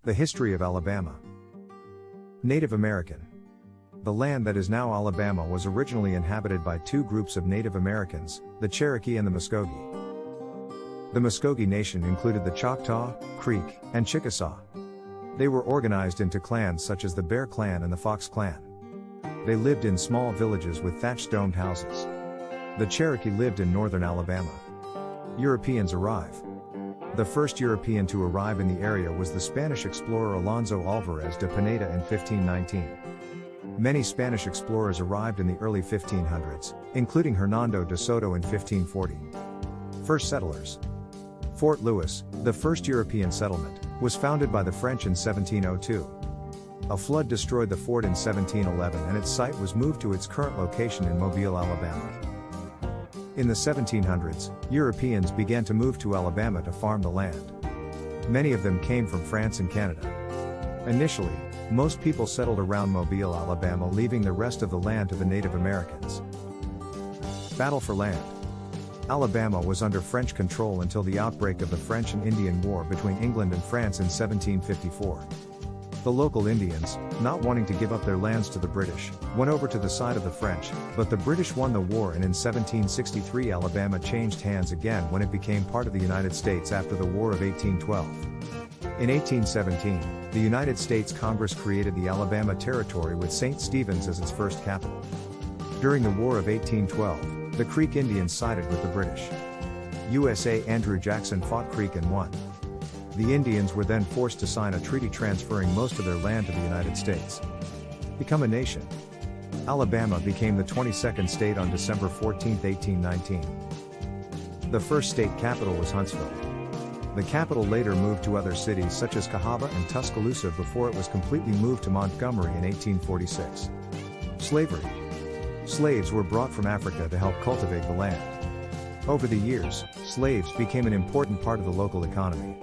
The history of Alabama. Native American. The land that is now Alabama was originally inhabited by two groups of Native Americans, the Cherokee and the Muskogee. The Muskogee Nation included the Choctaw, Creek, and Chickasaw. They were organized into clans such as the Bear Clan and the Fox Clan. They lived in small villages with thatched domed houses. The Cherokee lived in northern Alabama. Europeans arrive. The first European to arrive in the area was the Spanish explorer Alonso Alvarez de Pineda in 1519. Many Spanish explorers arrived in the early 1500s, including Hernando de Soto in 1540. First settlers. Fort Lewis, the first European settlement, was founded by the French in 1702. A flood destroyed the fort in 1711 and its site was moved to its current location in Mobile, Alabama. In the 1700s, Europeans began to move to Alabama to farm the land. Many of them came from France and Canada. Initially, most people settled around Mobile, Alabama, leaving the rest of the land to the Native Americans. Battle for land. Alabama was under French control until the outbreak of the French and Indian War between England and France in 1754. The local Indians, not wanting to give up their lands to the British, went over to the side of the French, but the British won the war, and in 1763 Alabama changed hands again when it became part of the United States after the War of 1812. In 1817, the United States Congress created the Alabama Territory with St. Stephen's as its first capital. During the War of 1812, the Creek Indians sided with the British. USA Andrew Jackson fought Creek and won. The Indians were then forced to sign a treaty transferring most of their land to the United States. Become a nation. Alabama became the 22nd state on December 14, 1819. The first state capital was Huntsville. The capital later moved to other cities such as Cahaba and Tuscaloosa before it was completely moved to Montgomery in 1846. Slavery. Slaves were brought from Africa to help cultivate the land. Over the years, slaves became an important part of the local economy.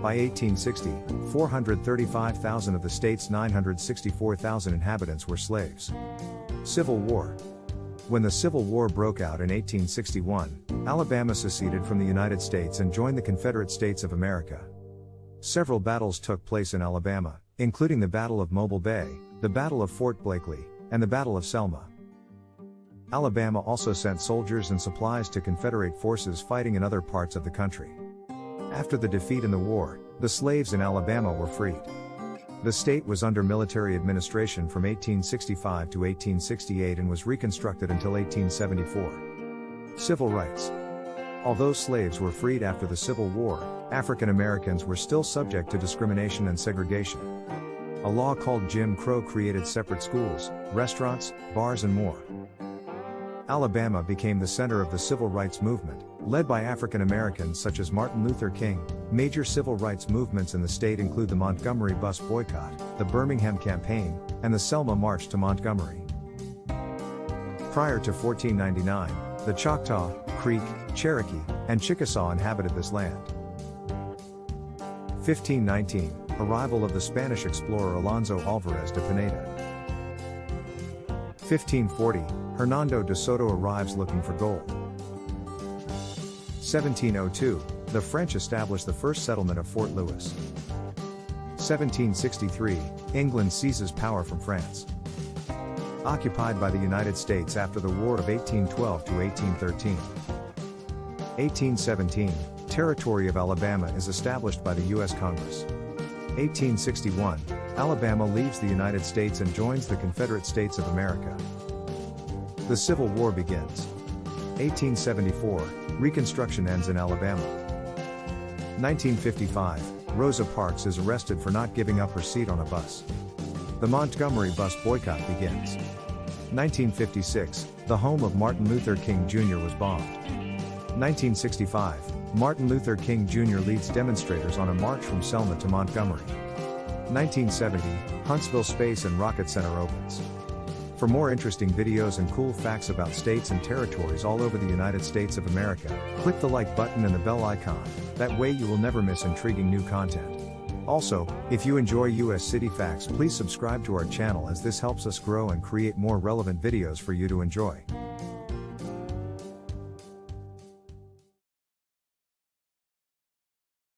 By 1860, 435,000 of the state's 964,000 inhabitants were slaves. Civil War. When the Civil War broke out in 1861, Alabama seceded from the United States and joined the Confederate States of America. Several battles took place in Alabama, including the Battle of Mobile Bay, the Battle of Fort Blakely, and the Battle of Selma. Alabama also sent soldiers and supplies to Confederate forces fighting in other parts of the country. After the defeat in the war, the slaves in Alabama were freed. The state was under military administration from 1865 to 1868 and was reconstructed until 1874. Civil rights. Although slaves were freed after the Civil War, African Americans were still subject to discrimination and segregation. A law called Jim Crow created separate schools, restaurants, bars, and more. Alabama became the center of the civil rights movement, led by African Americans such as Martin Luther King. Major civil rights movements in the state include the Montgomery bus boycott, the Birmingham campaign, and the Selma March to Montgomery. Prior to 1499, the Choctaw, Creek, Cherokee, and Chickasaw inhabited this land. 1519, arrival of the Spanish explorer Alonso Alvarez de Pineda. 1540, Hernando de Soto arrives looking for gold. 1702, the French established the first settlement of Fort Lewis. 1763, England seizes power from France. Occupied by the United States after the War of 1812 to 1813. 1817, Territory of Alabama is established by the U.S. Congress. 1861, Alabama leaves the United States and joins the Confederate States of America. The Civil War begins. 1874, Reconstruction ends in Alabama. 1955, Rosa Parks is arrested for not giving up her seat on a bus. The Montgomery bus boycott begins. 1956, the home of Martin Luther King Jr. was bombed. 1965, Martin Luther King Jr. leads demonstrators on a march from Selma to Montgomery. 1970, Huntsville Space and Rocket Center opens. For more interesting videos and cool facts about states and territories all over the United States of America, click the like button and the bell icon. That way you will never miss intriguing new content. Also, if you enjoy US City Facts, please subscribe to our channel as this helps us grow and create more relevant videos for you to enjoy.